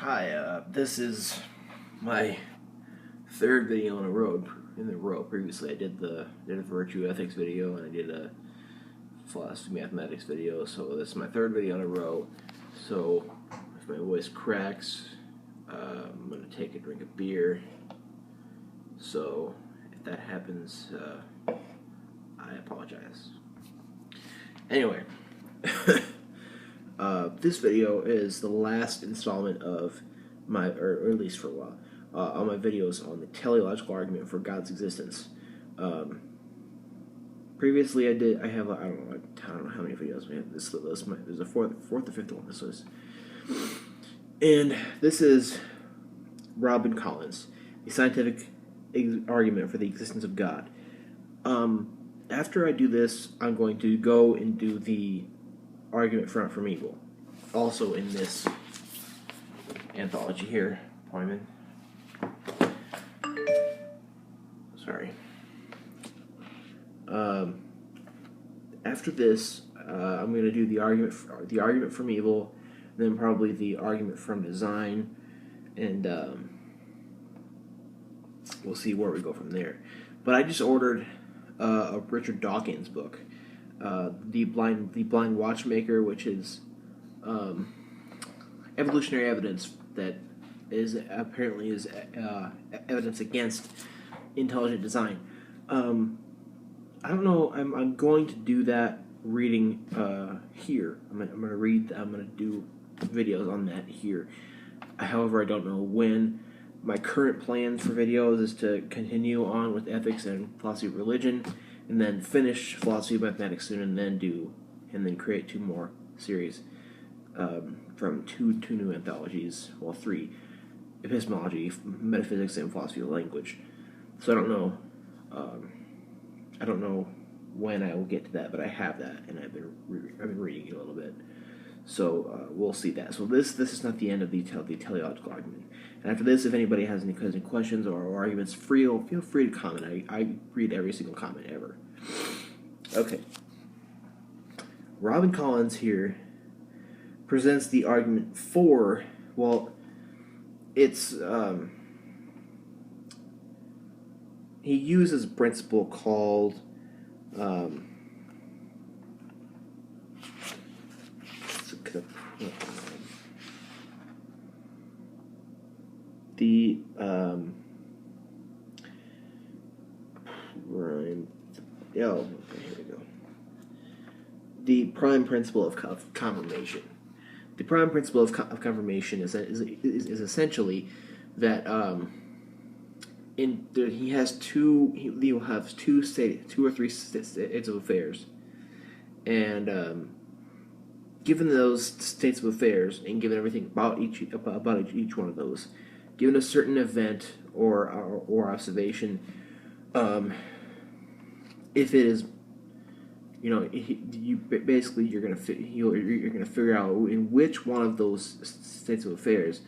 Hi, this is my third video in a row. Previously, I did the virtue ethics video and I did a philosophy mathematics video. So this is my third video in a row. So if my voice cracks, I'm gonna take a drink of beer. So if that happens, I apologize. Anyway. This video is the last installment of my, or at least for a while, on my videos on the teleological argument for God's existence. Previously, I have I don't know how many videos we have. There's a fourth or fifth one. This was, and this is Robin Collins, the scientific argument for the existence of God. After I do this, I'm going to go and do the argument from evil, also in this anthology here. Poinman. Sorry. After this, I'm going to do the argument from evil, then probably the argument from design, and we'll see where we go from there. But I just ordered a Richard Dawkins book. The blind watchmaker, which is evolutionary evidence that is apparently evidence against intelligent design. I don't know. I'm going to do that reading here. I'm gonna do videos on that here. However, I don't know when. My current plans for videos is to continue on with ethics and philosophy of religion, and then finish philosophy of mathematics soon, and then create two more series from two new anthologies, well, three: epistemology, metaphysics, and philosophy of language. So I don't know when I will get to that, but I have that, and I've been reading it a little bit. So we'll see that. So this is not the end of the teleological argument. And after this, if anybody has any questions or arguments, feel free to comment. I read every single comment ever. Okay. Robin Collins here presents the argument for, well, it's he uses a principle called the here we go. The prime principle of confirmation. The prime principle of confirmation is essentially that he will have two or three states of affairs, and given those states of affairs, and given everything about each one of those, given a certain event or observation, if it is, you're gonna figure out in which one of those states of affairs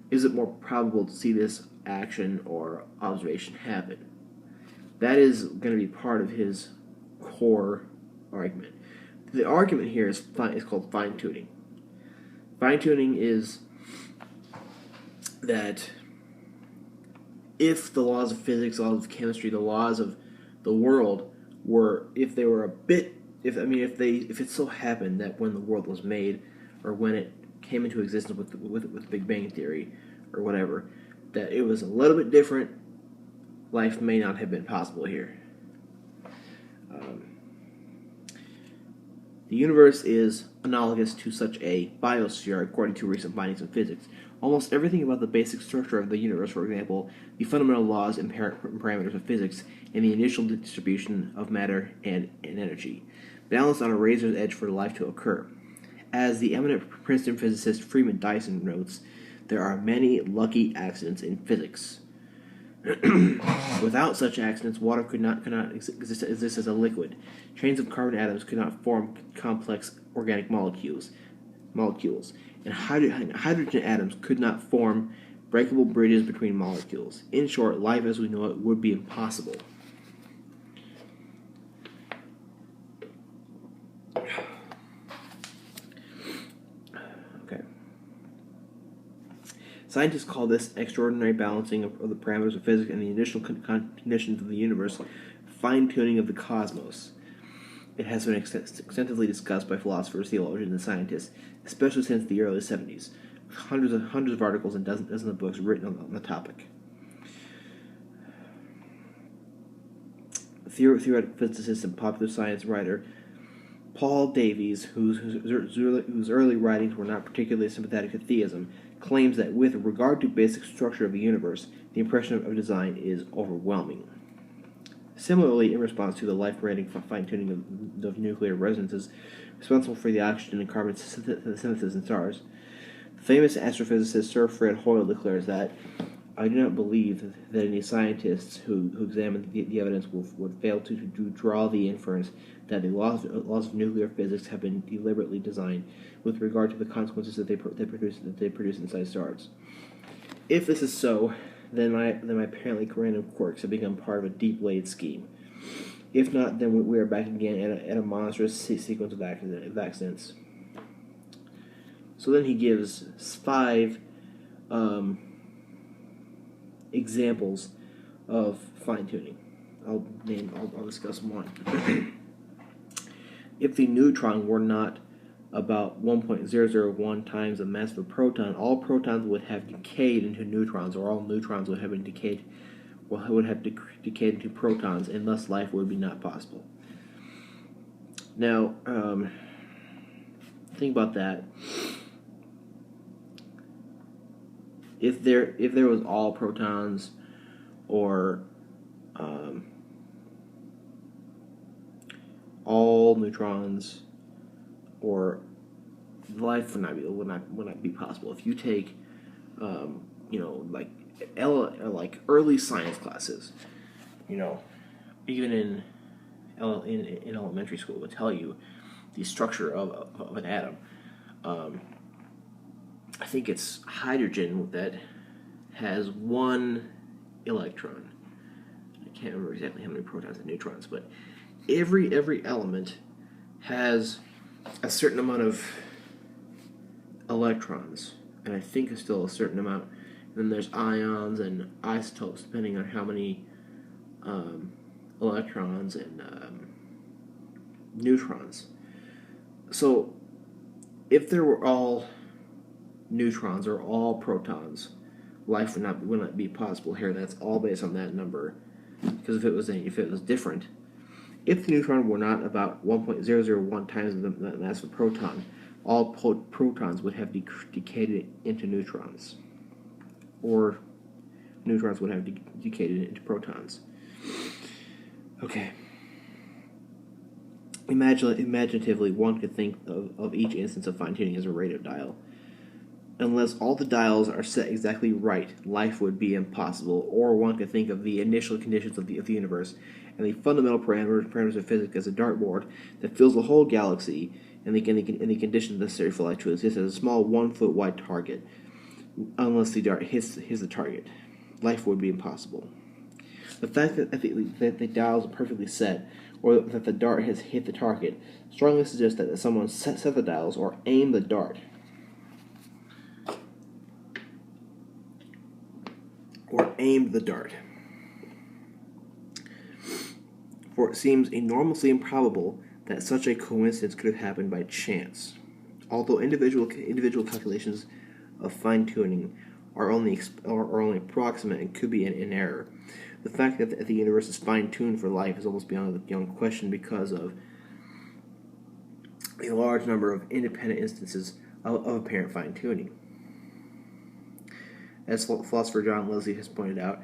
is it more probable to see this action or observation happen. That is going to be part of his core argument. The argument here is called fine-tuning. Fine-tuning is that if the laws of physics, the laws of chemistry, the laws of the world if it so happened that when the world was made, or when it came into existence with Big Bang Theory, or whatever, that it was a little bit different, life may not have been possible here. The universe is analogous to such a biosphere, according to recent findings in physics. Almost everything about the basic structure of the universe, for example, the fundamental laws and parameters of physics, and the initial distribution of matter and energy, balanced on a razor's edge for life to occur. As the eminent Princeton physicist Freeman Dyson notes, there are many lucky accidents in physics. Without such accidents, water could not exist as a liquid. Chains of carbon atoms could not form complex organic molecules, and hydrogen atoms could not form breakable bridges between molecules. In short, life as we know it would be impossible. Scientists call this extraordinary balancing of the parameters of physics and the initial conditions of the universe fine-tuning of the cosmos. It has been extensively discussed by philosophers, theologians, and scientists, especially since the early 70s. Hundreds of articles and dozens of books written on the topic. Theoretical physicist and popular science writer Paul Davies, whose early writings were not particularly sympathetic to theism, claims that with regard to basic structure of the universe, the impression of design is overwhelming. Similarly, in response to the life-creating fine-tuning of nuclear resonances responsible for the oxygen and carbon synthesis in stars, famous astrophysicist Sir Fred Hoyle declares that, "I do not believe that any scientists who examine the evidence would fail to draw the inference that the laws of nuclear physics have been deliberately designed with regard to the consequences that they produce inside stars. If this is so, then my apparently random quirks have become part of a deep-laid scheme. If not, then we are back again at a monstrous sequence of accidents." So then he gives 5 examples of fine-tuning. I'll discuss one. If the neutron were not about 1.001 times the mass of a proton, all protons would have decayed into neutrons, or all neutrons would have been decayed into protons, and thus life would be not possible. Now, think about that. If there was all protons, or all neutrons, or life would not be possible. If you take, like early science classes, even in elementary school, would tell you the structure of an atom. I think it's hydrogen that has 1 electron. I can't remember exactly how many protons and neutrons, but every element has a certain amount of electrons, and I think it's still a certain amount. And then there's ions and isotopes, depending on how many electrons and neutrons. So, if there were all neutrons or all protons, life would not be possible here. That's all based on that number. Because if it was different, if the neutron were not about 1.001 times the mass of a proton, all protons would have decayed into neutrons, or neutrons would have decayed into protons. Okay. Imaginatively, one could think of each instance of fine-tuning as a radio dial. Unless all the dials are set exactly right, life would be impossible. Or one could think of the initial conditions of the universe and the fundamental parameters of physics as a dartboard that fills the whole galaxy, and the conditions necessary for life to exist as a small 1-foot wide target. Unless the dart hits the target, life would be impossible. The fact that the dials are perfectly set, or that the dart has hit the target, strongly suggests that someone set the dials or aimed the dart. For it seems enormously improbable that such a coincidence could have happened by chance. Although individual calculations of fine-tuning are only approximate and could be in error, the fact that the universe is fine-tuned for life is almost beyond question because of a large number of independent instances of apparent fine-tuning. As philosopher John Leslie has pointed out,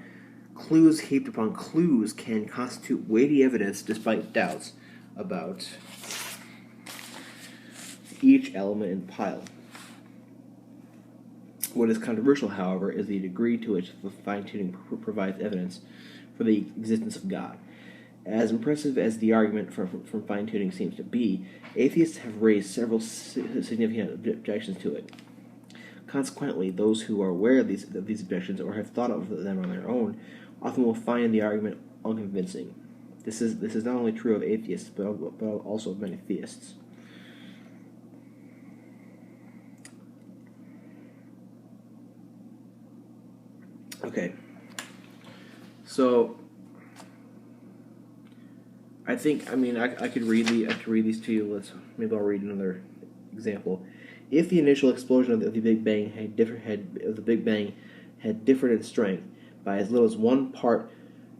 clues heaped upon clues can constitute weighty evidence despite doubts about each element in the pile. What is controversial, however, is the degree to which the fine-tuning provides evidence for the existence of God. As impressive as the argument from fine-tuning seems to be, atheists have raised several significant objections to it. Consequently, those who are aware of these objections or have thought of them on their own often will find the argument unconvincing. This is not only true of atheists, but also of many theists. Okay. So I think, I mean, I could read these to you. Maybe I'll read another example. If the initial explosion of the Big Bang had differed in strength by as little as 1 part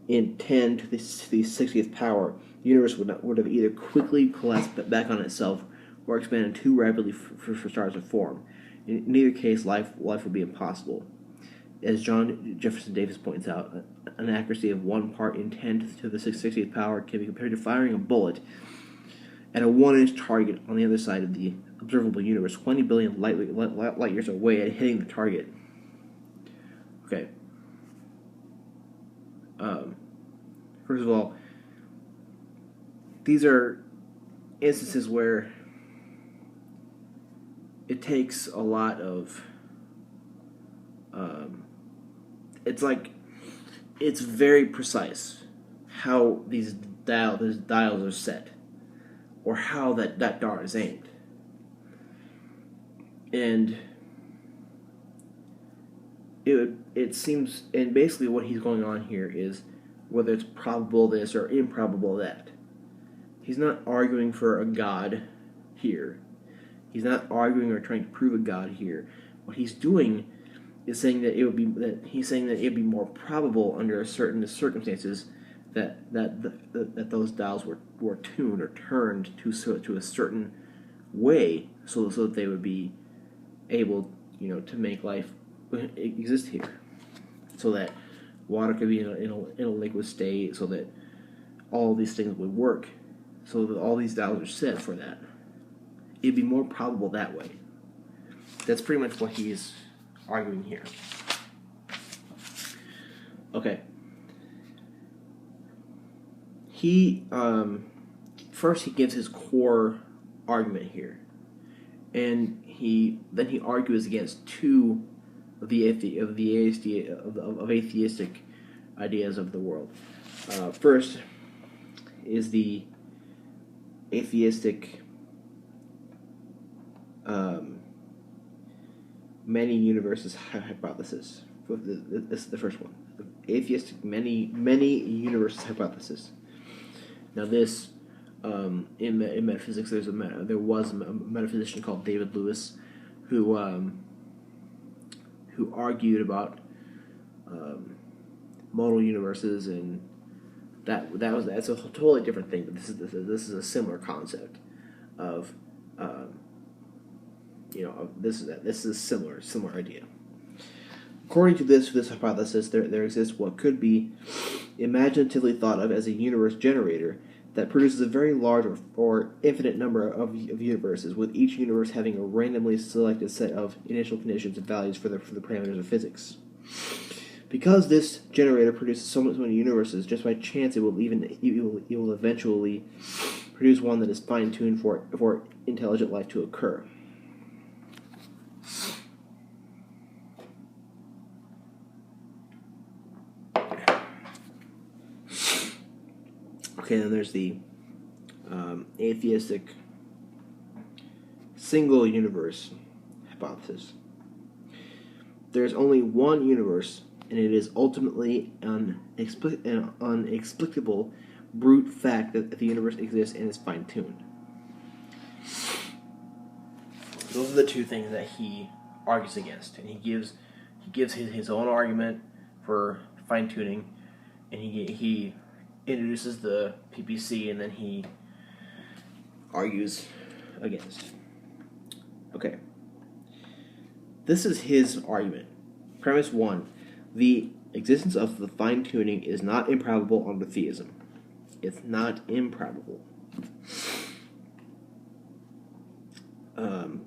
in 10 to the 60th power, the universe would have either quickly collapsed back on itself or expanded too rapidly for stars to form. In either case, life would be impossible. As John Jefferson Davis points out, an accuracy of 1 part in 10 to the 60th power can be compared to firing a bullet at a 1-inch target on the other side of the observable universe, 20 billion light years away, and hitting the target. Okay. First of all, these are instances where it takes a lot of it's very precise how these dials are set, or how that dart is aimed. And it seems, and basically what he's going on here is whether it's probable this or improbable that. He's not arguing for a God here. He's not arguing or trying to prove a God here. What he's doing is saying that it'd be more probable under certain circumstances that those dials were tuned or turned to a certain way so that they would be able, to make life exist here, so that water could be in a liquid state, so that all these things would work, so that all these dials are set for that. It'd be more probable that way. That's pretty much what he's arguing here. Okay. He first he gives his core argument here, and then he argues against two of atheistic ideas of the world. First is the atheistic many universes hypothesis. This is the first one. The atheistic many universes hypothesis. Now this, in metaphysics, there was a metaphysician called David Lewis who argued about modal universes, and that's a totally different thing. But this is a similar concept of this is a similar idea. According to this hypothesis, there exists what could be imaginatively thought of as a universe generator that produces a very large or infinite number of universes, with each universe having a randomly selected set of initial conditions and values for the parameters of physics. Because this generator produces so many universes, just by chance it will eventually produce one that is fine-tuned for intelligent life to occur. Okay, then there's the atheistic single universe hypothesis. There's only one universe, and it is ultimately an inexplicable brute fact that the universe exists and is fine-tuned. Those are the two things that he argues against, and he gives his own argument for fine-tuning, and he introduces the PPC, and then he argues against. Okay. This is his argument. Premise 1. The existence of the fine-tuning is not improbable under theism. It's not improbable.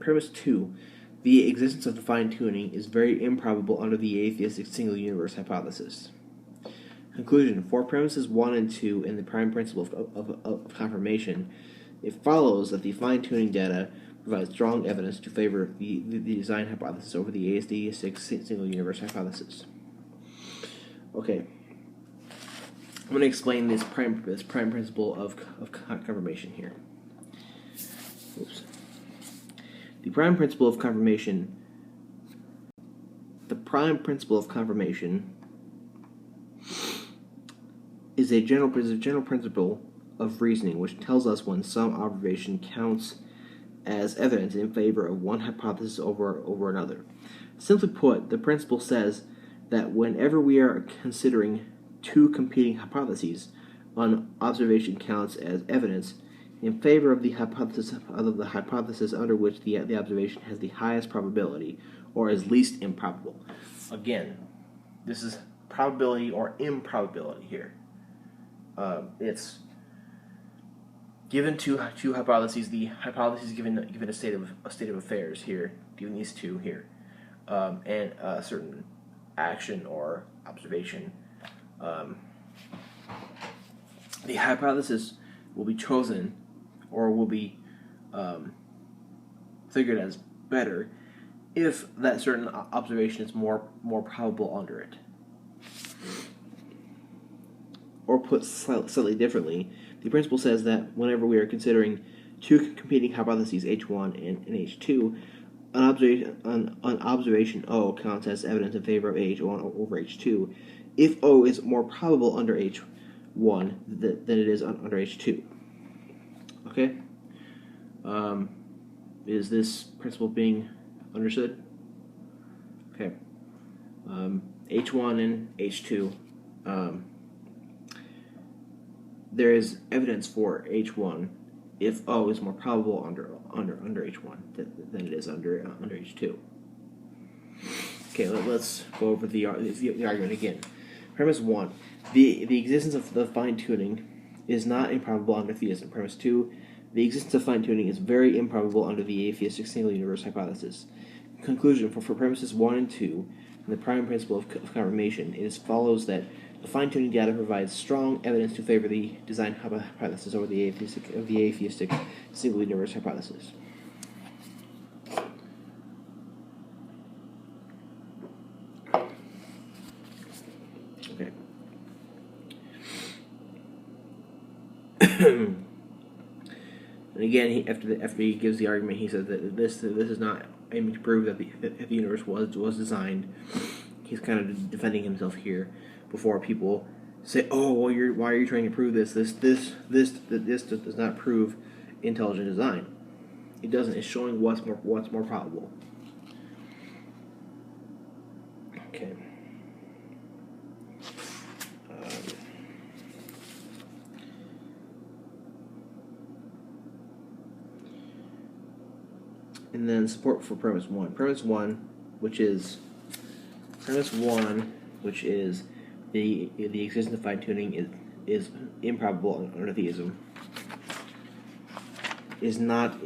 Premise 2. The existence of the fine-tuning is very improbable under the atheistic single universe hypothesis. Conclusion. For premises 1 and 2 in the prime principle of confirmation, it follows that the fine-tuning data provides strong evidence to favor the design hypothesis over the atheistic single universe hypothesis. Okay. I'm going to explain this prime principle of confirmation here. Oops. The prime principle of confirmation is a general principle of reasoning which tells us when some observation counts as evidence in favor of one hypothesis over another. Simply put, the principle says that whenever we are considering two competing hypotheses, an observation counts as evidence in favor of the hypothesis under which the observation has the highest probability or is least improbable. Again, this is probability or improbability here. It's given two hypotheses. The hypothesis is given a state of affairs here, given these two here, and a certain action or observation. The hypothesis will be chosen or will be figured as better if that certain observation is more probable under it. Or put slightly differently, the principle says that whenever we are considering two competing hypotheses, H1 and H2, an observation O counts as evidence in favor of H1 over H2 if O is more probable under H1 than it is under H2. Okay? Is this principle being understood? Okay. H1 and H2. There is evidence for H1 if O is more probable under H1 than it is under H2. Okay, let's go over the argument again. Premise 1: the existence of the fine-tuning is not improbable under theism. Premise 2: the existence of fine-tuning is very improbable under the atheistic single universe hypothesis. Conclusion: for premises 1 and 2, and the prime principle of confirmation, it follows that the fine-tuning data provides strong evidence to favor the design hypothesis over the atheistic single universe hypothesis. Okay. And again, after he gives the argument, he says that this is not aiming to prove that the universe was designed. He's kind of defending himself here before people say, "Oh, well, why are you trying to prove this? This does not prove intelligent design." It doesn't. It's showing what's more probable. Okay. And then support for premise 1. Premise 1, which is the existence of fine-tuning is improbable under theism. Is not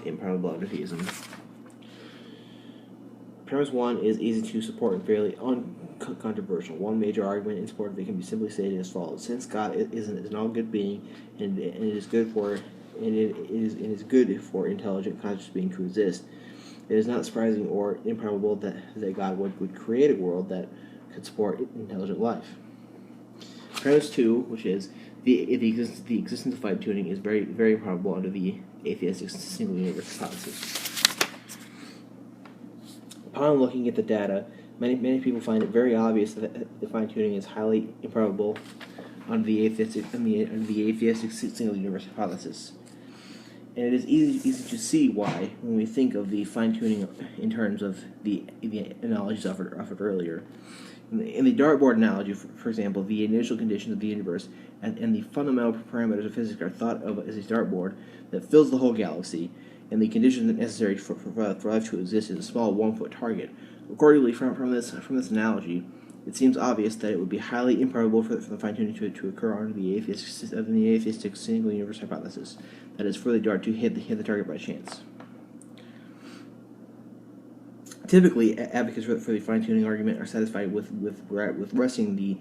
improbable under theism. Premise 1 is easy to support and fairly uncontroversial. One major argument in support of it can be simply stated as follows: since God is an all-good being, and it is good for intelligent conscious being to exist, it is not surprising or improbable that God would create a world that could support intelligent life. Premise 2, which is the existence of fine-tuning, is very, very improbable under the atheistic single universe hypothesis. Upon looking at the data, many people find it very obvious that the fine-tuning is highly improbable under the atheistic single universe hypothesis. And it is easy to see why when we think of the fine-tuning in terms of the analogies offered earlier. In the dartboard analogy, for example, the initial conditions of the universe and the fundamental parameters of physics are thought of as a dartboard that fills the whole galaxy, and the conditions necessary for life to exist is a small 1-foot target. Accordingly, from this analogy, it seems obvious that it would be highly improbable for the fine-tuning to occur under the atheistic single universe hypothesis, that is, for the dart to hit the target by chance. Typically, advocates for the fine-tuning argument are satisfied with resting the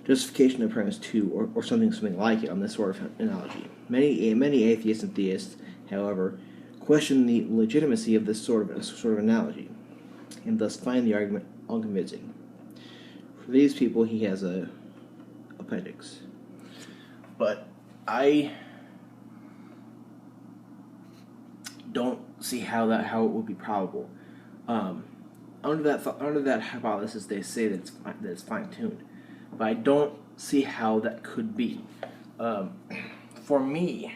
justification of premise 2 or something like it on this sort of analogy. Many atheists and theists, however, question the legitimacy of this sort of analogy, and thus find the argument unconvincing. For these people, he has a appendix, but I don't see how it would be probable. Under that hypothesis, they say that it's fine-tuned, but I don't see how that could be. For me,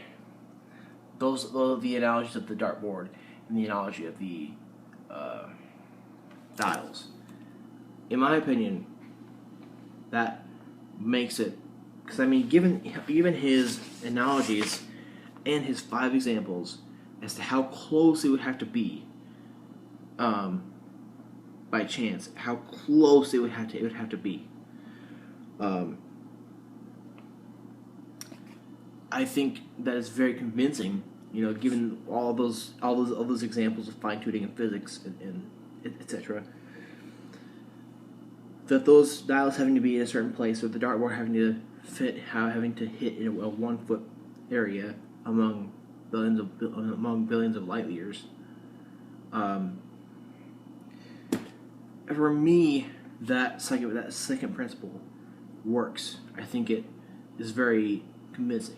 those the analogies of the dartboard and the analogy of the dials. In my opinion, that makes it, because I mean, given his analogies and his 5 examples as to how close it would have to be, by chance, how close it would have to be. I think that is very convincing. You know, given all those examples of fine tuning in physics and etc. That those dials having to be in a certain place, or the dartboard having to hit in a 1 foot area among billions of light years. For me, that second principle works. I think it is very convincing.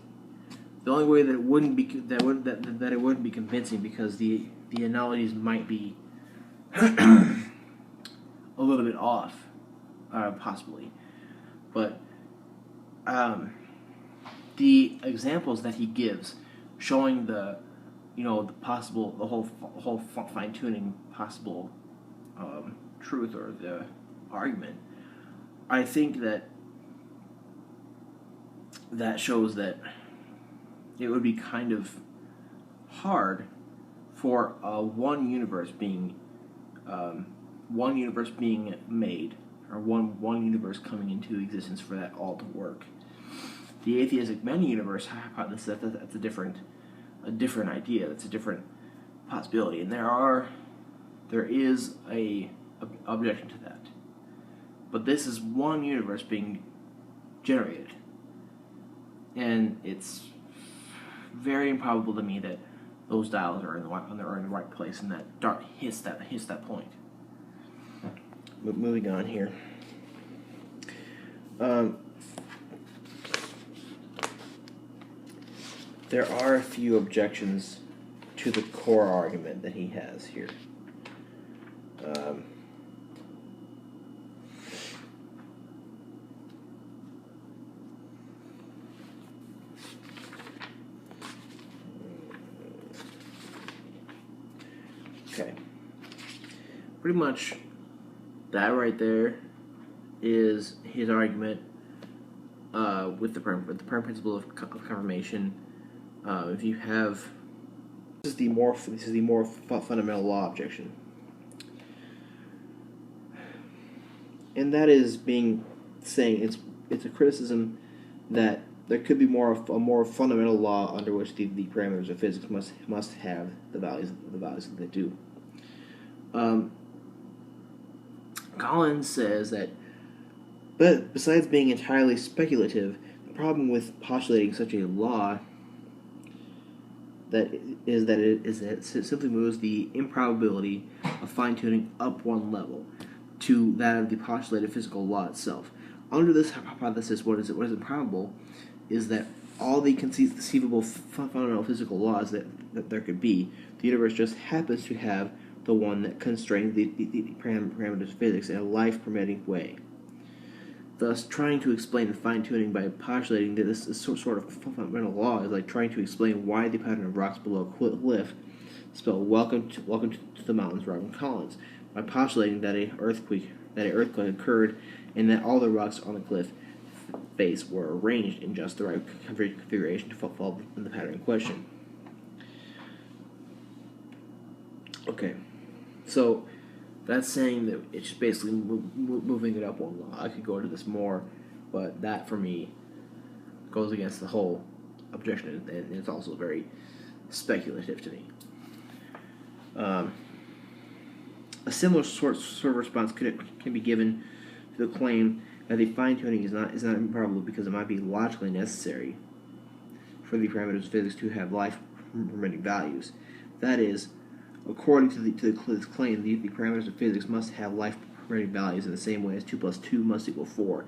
The only way that it wouldn't be convincing, because the analogies might be a little bit off, possibly, but the examples that he gives, showing the whole fine tuning possible truth or the argument, I think that shows that it would be kind of hard for one universe being made, or one universe coming into existence, for that all to work. The atheistic many universe hypothesis, that's a different idea. That's a different possibility, and there is a objection to that. But this is one universe being generated, and it's very improbable to me that those dials are in the right place and that dart hits that point. Moving on here. There are a few objections to the core argument that he has here. Okay. Pretty much that right there is his argument with the prime principle of confirmation. If you have, this is the more fundamental law objection, and that is saying it's a criticism that there could be a more fundamental law under which the parameters of physics must have the values that they do. Collins says that, but besides being entirely speculative, the problem with postulating such a law that it simply moves the improbability of fine-tuning up one level to that of the postulated physical law itself. Under this hypothesis, what is improbable is that all the conceivable fundamental physical laws that there could be, the universe just happens to have the one that constrains the parameters of physics in a life-permitting way. Thus, trying to explain fine-tuning by postulating that this sort of fundamental law is like trying to explain why the pattern of rocks below a cliff spell "Welcome to the mountains, Robin Collins," by postulating that an earthquake occurred and that all the rocks on the cliff face were arranged in just the right configuration to fall in the pattern in question. Okay, so that's saying that it's just basically moving it up one law. I could go into this more, but that for me goes against the whole objection, and it's also very speculative to me. A similar sort of response can be given to the claim that the fine-tuning is not improbable because it might be logically necessary for the parameters of physics to have life-permitting values. That is, according to this claim, the parameters of physics must have life-permitting values in the same way as 2 plus 2 must equal 4,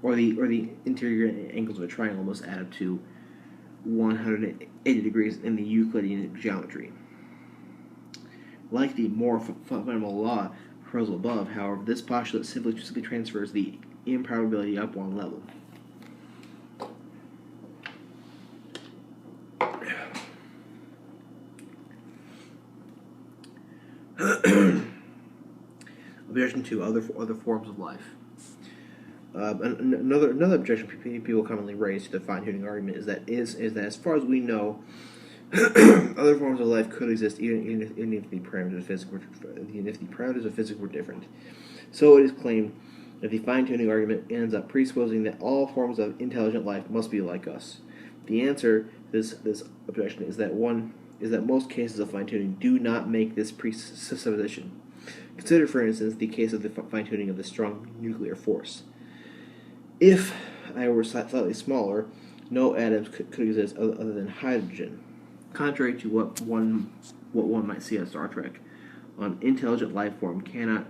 or the interior angles of a triangle must add up to 180 degrees in the Euclidean geometry. Like the more fundamental law proposal above, however, this postulate simply transfers the improbability up one level. objection to other forms of life. Another objection people commonly raise to the fine-tuning argument is that as far as we know, other forms of life could exist even if the parameters of physics were different. So it is claimed that the fine-tuning argument ends up presupposing that all forms of intelligent life must be like us. The answer to this objection is that most cases of fine-tuning do not make this presupposition. Consider, for instance, the case of the fine-tuning of the strong nuclear force. If I were slightly smaller, no atoms could exist other than hydrogen. Contrary to what one might see on Star Trek, an intelligent life form cannot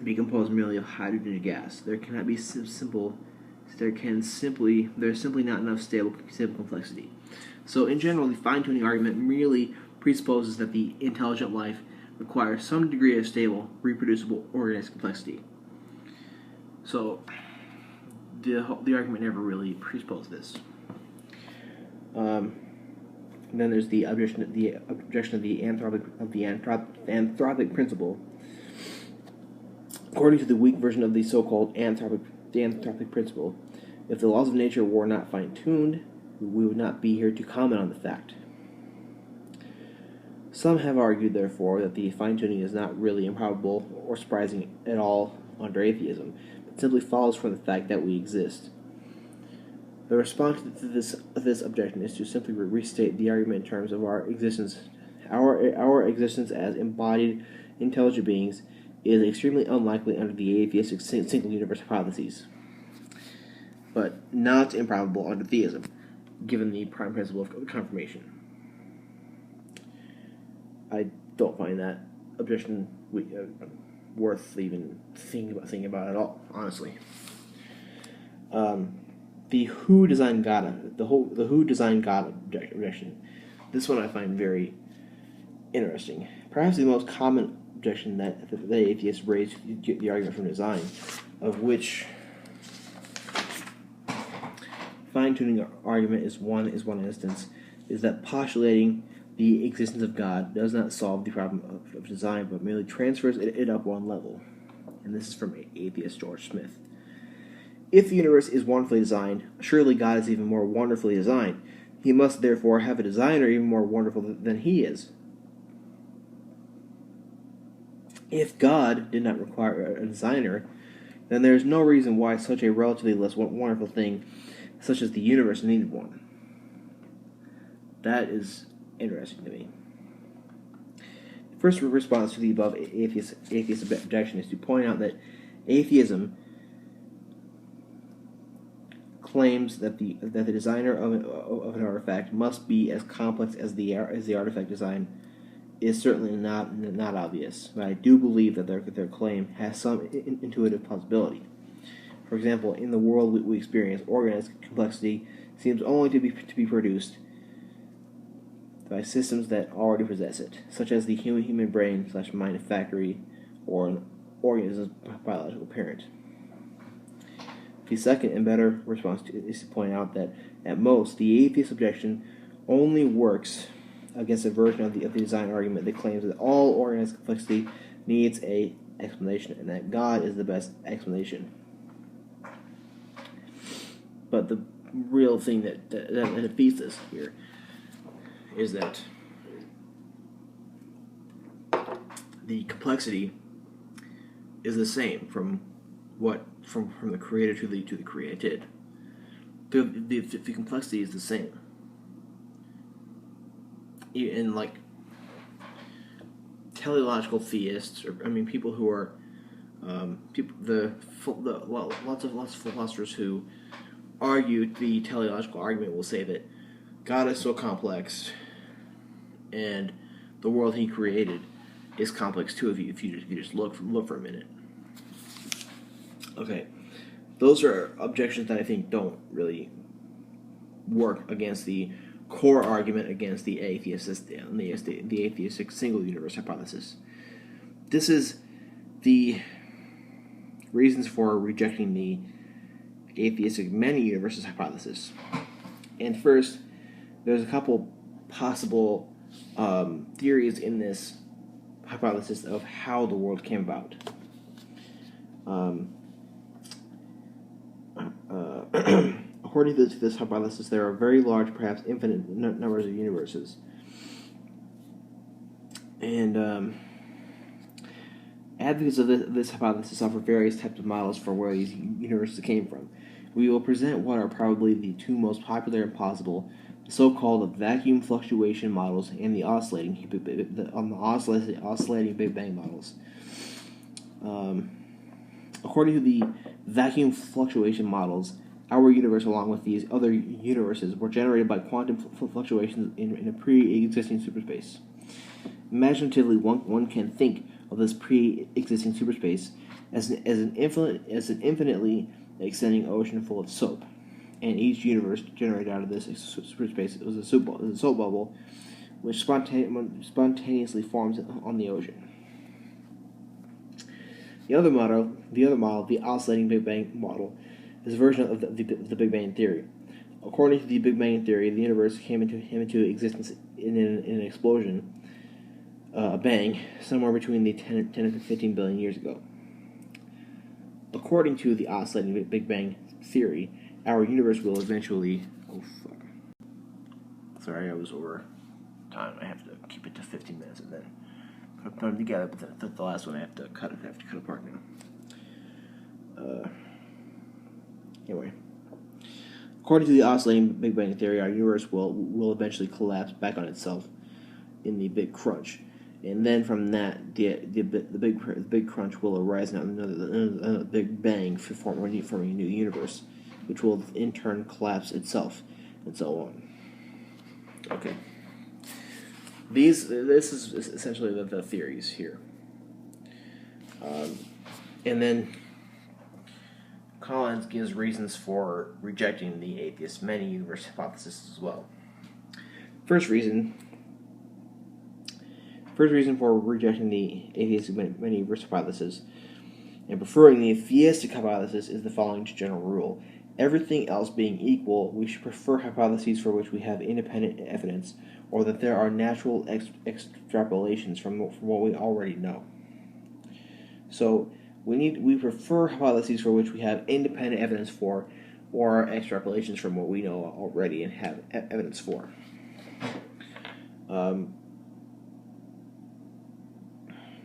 be composed merely of hydrogen gas. There's simply not enough stable complexity. So in general, the fine-tuning argument merely presupposes that the intelligent life requires some degree of stable, reproducible, organized complexity. So the argument never really presupposed this. And then there's the objection of the anthropic principle. According to the weak version of the so-called anthropic principle, if the laws of nature were not fine-tuned, we would not be here to comment on the fact. Some have argued, therefore, that the fine-tuning is not really improbable or surprising at all under atheism, but simply follows from the fact that we exist. The response to this objection is to simply restate the argument in terms of our existence. Our existence as embodied intelligent beings is extremely unlikely under the atheistic single universe hypotheses, but not improbable under theism, given the prime principle of confirmation. I don't find that objection worth even thinking about at all, honestly. The who designed God, the who designed God objection. This one I find very interesting. Perhaps the most common objection that the atheists raise to the argument from design, of which fine-tuning argument is one instance, is that postulating the existence of God does not solve the problem of design, but merely transfers it up one level. And this is from atheist George Smith. If the universe is wonderfully designed, surely God is even more wonderfully designed. He must therefore have a designer even more wonderful than he is. If God did not require a designer, then there is no reason why such a relatively less wonderful thing, such as the universe, needed one. That is interesting to me. The first response to the above atheist objection is to point out that atheism claims that the designer of an artifact must be as complex as the artifact design is certainly not obvious, but I do believe that their claim has some intuitive plausibility. For example, in the world we experience, organized complexity seems only to be produced by systems that already possess it, such as the human brain / mind factory, or an organism's biological parent. The second and better response is to point out that, at most, the atheist objection only works against a version of the design argument that claims that all organized complexity needs an explanation, and that God is the best explanation. But the real thing that defeats this here is that the complexity is the same from the creator to the created. The complexity is the same. In like teleological theists, or people who are lots of philosophers who argue the teleological argument will say that God is so complex, and the world He created is complex too. If you just look for a minute. Okay, those are objections that I think don't really work against the core argument against the atheistic single universe hypothesis. This is the reasons for rejecting the atheistic many universes hypothesis. And first, there's a couple possible theories in this hypothesis of how the world came about. According to this hypothesis, there are very large, perhaps infinite numbers of universes. And advocates of this hypothesis offer various types of models for where these universes came from. We will present what are probably the two most popular and possible, the so-called vacuum fluctuation models and the oscillating Big Bang models. According to the vacuum fluctuation models, our universe, along with these other universes, were generated by quantum fluctuations in a pre-existing superspace. Imaginatively, one can think of this pre-existing superspace as an infinitely extending ocean full of soap, and each universe generated out of this superspace was a soap bubble, which spontaneously forms on the ocean. The other model, the Oscillating Big Bang model, is a version of the Big Bang Theory. According to the Big Bang Theory, the universe came into existence in an explosion, a bang, somewhere between the 10 and 15 billion years ago. According to the Oscillating Big Bang Theory, our universe will eventually... Oh, fuck. Sorry, I was over time. I have to keep it to 15 minutes and then put them together, but the last one I have to cut apart now. Anyway. According to the Oscillating Big Bang Theory, our universe will eventually collapse back on itself in the Big Crunch. And then from that, the big crunch will arise out another Big Bang forming a new universe, which will in turn collapse itself, and so on. Okay. This is essentially the theories here. And then Collins gives reasons for rejecting the atheist many-universe hypothesis as well. First reason for rejecting the atheistic many-universe hypothesis and preferring the theistic hypothesis is the following general rule. Everything else being equal, we should prefer hypotheses for which we have independent evidence, or that there are natural extrapolations from what we already know. So we prefer hypotheses for which we have independent evidence for, or extrapolations from what we know already and have evidence for.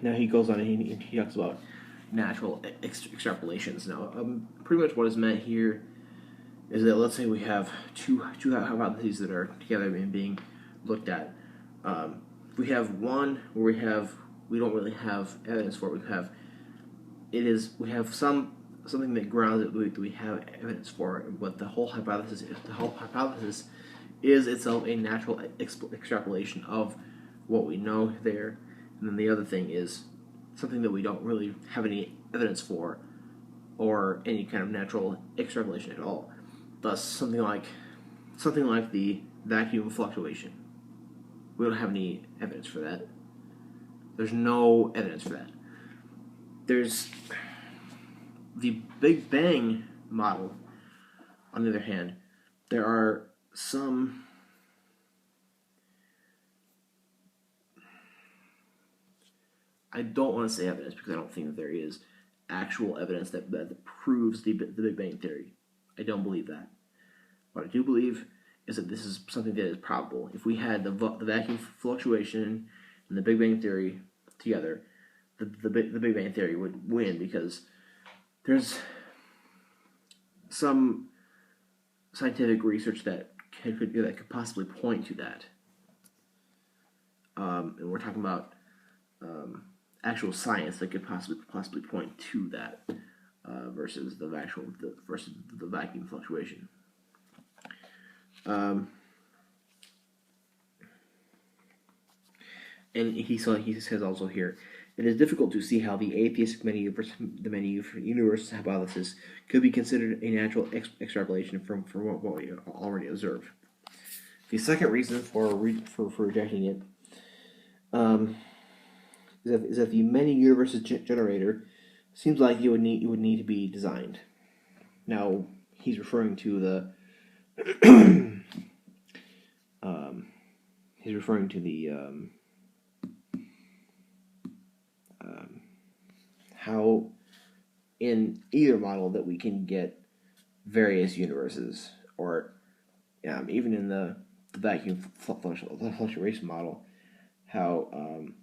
Now he goes on and he talks about natural extrapolations. Now, pretty much what is meant here is that let's say we have two hypotheses that are together and being looked at. We have one where we don't really have evidence for it. We have something that grounds it that we have evidence for, but the whole hypothesis is itself a natural extrapolation of what we know there. And then the other thing is something that we don't really have any evidence for or any kind of natural extrapolation at all. Thus, something like the vacuum fluctuation. We don't have any evidence for that. There's no evidence for that. There's the Big Bang model, on the other hand. There are some... I don't want to say evidence because I don't think that there is actual evidence that proves the Big Bang Theory. I don't believe that. What I do believe is that this is something that is probable. If we had the vacuum fluctuation and the Big Bang Theory together, the Big Bang Theory would win because there's some scientific research that could possibly point to that. And we're talking about actual science that could possibly point to that versus the vacuum fluctuation. And he says also here, it is difficult to see how the atheistic many-universe hypothesis could be considered a natural extrapolation from what we already observe. The second reason for rejecting it is that the many universes generator seems like it would need to be designed. Now he's referring to the how in either model that we can get various universes, or even in the vacuum fluctuation model, how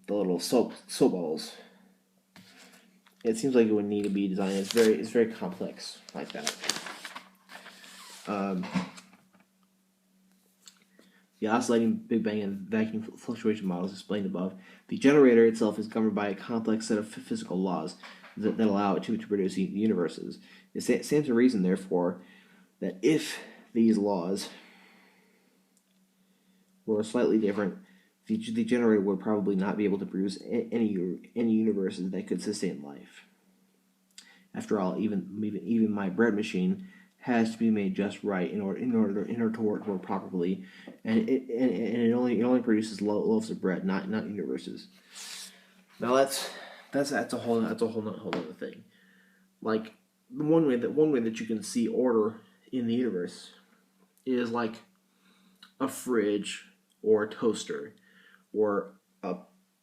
the little soap bubbles. It seems like it would need to be designed. It's very complex like that. The oscillating Big Bang and vacuum fluctuation models explained above. The generator itself is governed by a complex set of physical laws that allow it to produce universes. It stands to reason, therefore, that if these laws were slightly different, the generator would probably not be able to produce any universes that could sustain life. After all, even my bread machine has to be made just right in order to work properly, and it only produces loaves of bread, not universes. Now that's a whole other thing. Like one way that you can see order in the universe is like a fridge or a toaster or a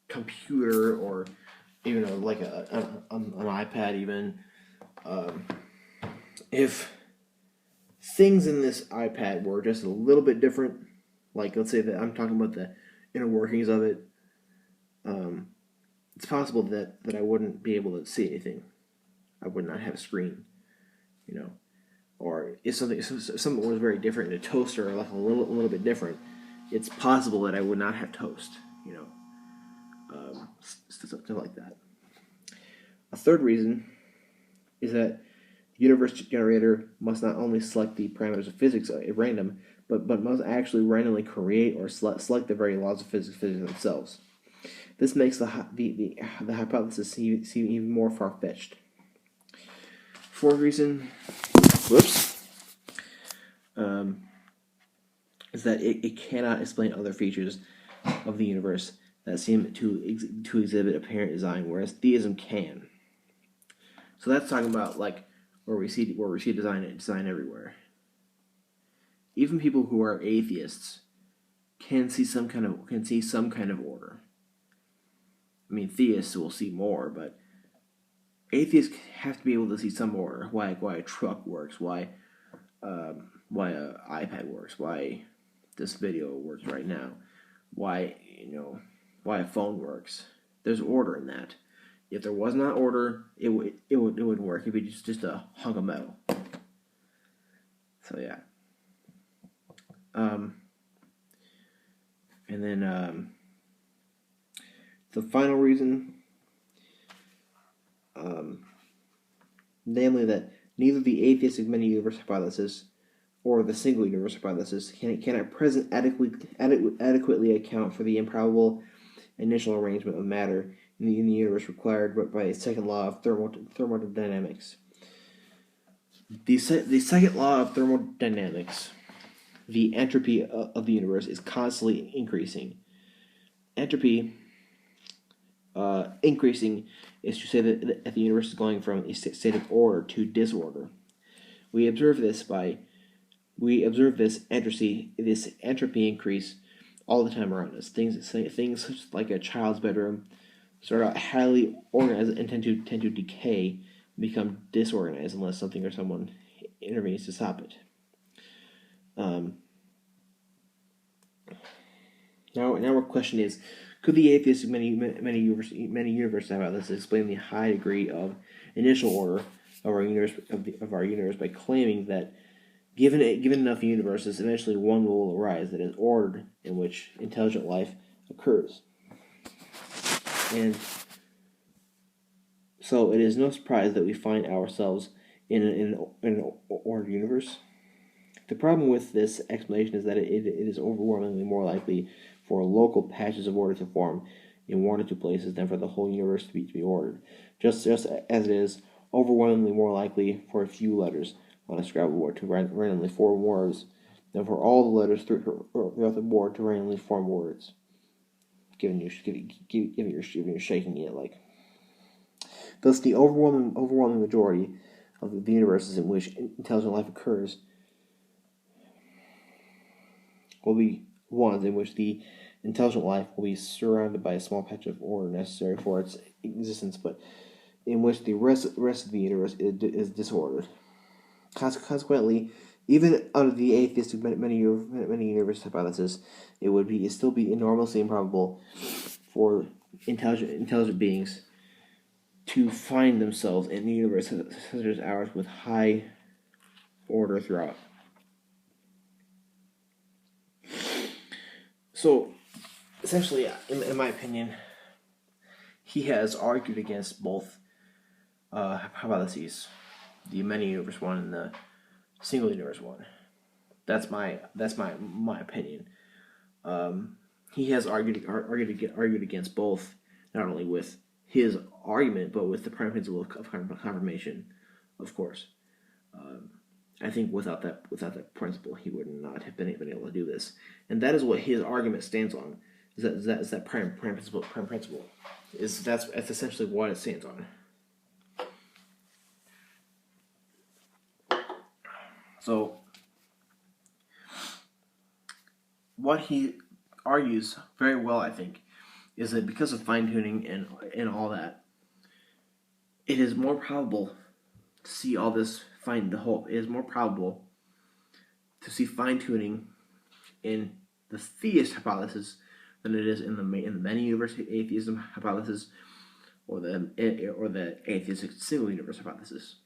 computer, or even like an iPad even. If things in this iPad were just a little bit different, like let's say that I'm talking about the inner workings of it, it's possible that I wouldn't be able to see anything. I would not have a screen, Or if something was very different in a toaster, or like a little bit different, it's possible that I would not have toast, stuff like that. A third reason is that the universe generator must not only select the parameters of physics at random, but must actually randomly create or select the very laws of physics themselves. This makes the hypothesis seem even more far-fetched. Fourth reason, is that it cannot explain other features of the universe that seem to exhibit apparent design, whereas theism can. So that's talking about like where we see design everywhere. Even people who are atheists can see some kind of order. I mean, theists will see more, but atheists have to be able to see some order. Why a truck works, why an iPad works, why this video works right now, why a phone works. There's order in that. If there was not order, it wouldn't work. It'd be just a hunk of metal. So yeah. And then the final reason, namely that neither the atheistic many-universe hypothesis or the single universe hypothesis can at present adequately account for the improbable initial arrangement of matter in the universe required by a second law of thermodynamics. The second law of thermodynamics, the entropy of the universe, is constantly increasing. Entropy increasing is to say that the universe is going from a state of order to disorder. We observe this entropy increase all the time around us. Things such like a child's bedroom start out highly organized and tend to decay and become disorganized unless something or someone intervenes to stop it. Now our question is: could the atheistic many universe hypothesis explain the high degree of initial order of our universe by claiming that given enough universes, eventually one will arise that is ordered, in which intelligent life occurs? And so it is no surprise that we find ourselves in an ordered universe. The problem with this explanation is that it is overwhelmingly more likely for local patches of order to form in one or two places than for the whole universe to be ordered, just as it is overwhelmingly more likely for a few letters on a Scrabble board to randomly form words than for all the letters throughout the board to randomly form words. Given you're shaking it like. Thus, the overwhelming majority of the universes in which intelligent life occurs will be ones in which the intelligent life will be surrounded by a small patch of order necessary for its existence, but in which the rest of the universe is disordered. Consequently, even under the atheistic many universe hypothesis, it still be enormously improbable for intelligent beings to find themselves in a universe such as ours with high order throughout. So, essentially, in my opinion, he has argued against both hypotheses, the many universe one and the single universe one. That's my opinion. He has argued against both, not only with his argument, but with the prime principle of confirmation, of course. I think without that principle, he would not have been able to do this, and that is what his argument stands on. Is that prime principle? That's essentially what it stands on. So, what he argues very well, I think, is that because of fine-tuning and all that, it is more probable to see all this it is more probable to see fine-tuning in the theist hypothesis than it is in the many universe atheism hypothesis or the atheistic single universe hypothesis.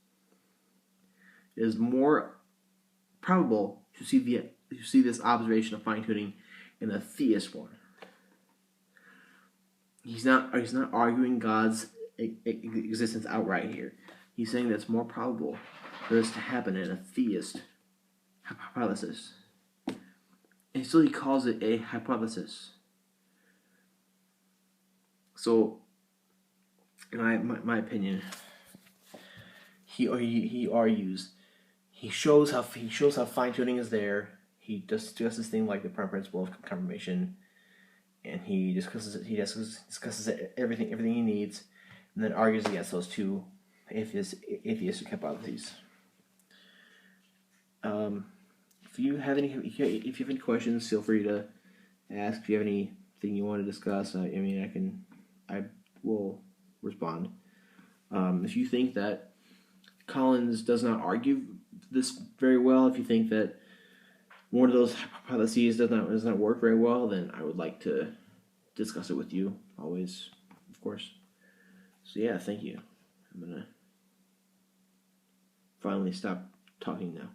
It is more probable to see this observation of fine-tuning in the theist one. He's not arguing God's existence outright here. He's saying that it's more probable for this to happen in a theist hypothesis. And still he calls it a hypothesis. So, in my opinion, he argues, he shows how fine-tuning is there. He does this thing like the prime principle of confirmation, and he discusses everything he needs, and then argues against those two atheistic hypotheses. If you have any questions, feel free to ask. If you have anything you want to discuss, I will respond. If you think that Collins does not argue this very well, if you think that one of those hypotheses does not work very well, then I would like to discuss it with you, always, of course. So yeah, thank you. I'm gonna finally stop talking now.